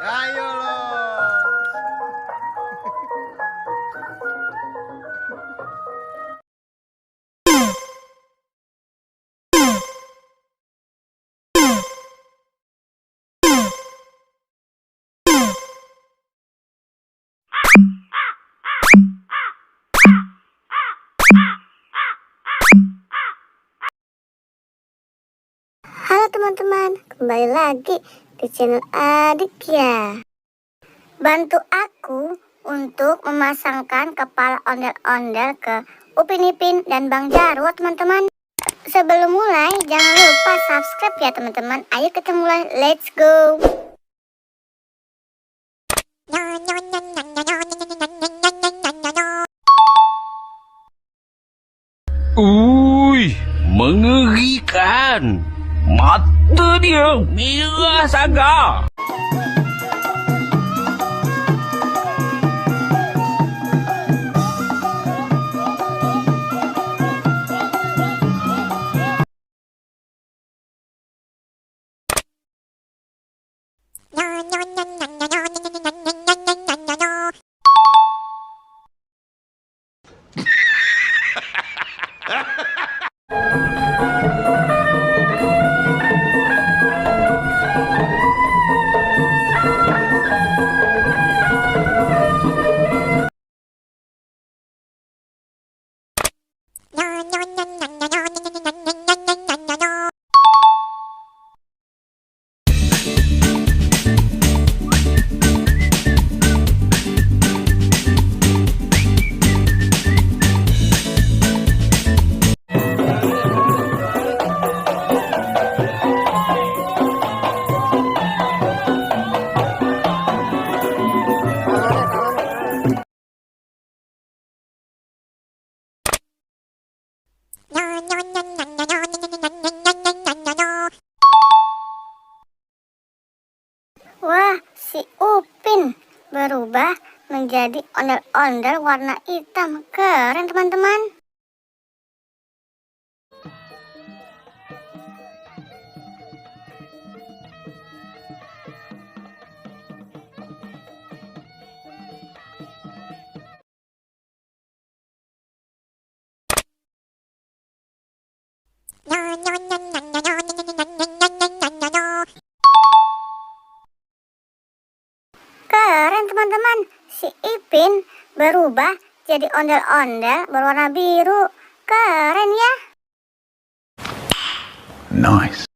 Ayo loh. Halo teman-teman, kembali lagi di channel Adik ya. Bantu aku untuk memasangkan kepala ondel-ondel ke Upin Ipin dan Bang Jarwo teman-teman. Sebelum mulai jangan lupa subscribe ya teman-teman. Ayo kita mulai, let's go. Mengerikan. Mata dia merah sangat. Wah, si Upin berubah menjadi ondel-ondel warna hitam. Keren teman-teman. Keren teman-teman, si Ipin berubah jadi ondel-ondel berwarna biru. Keren ya. Nice.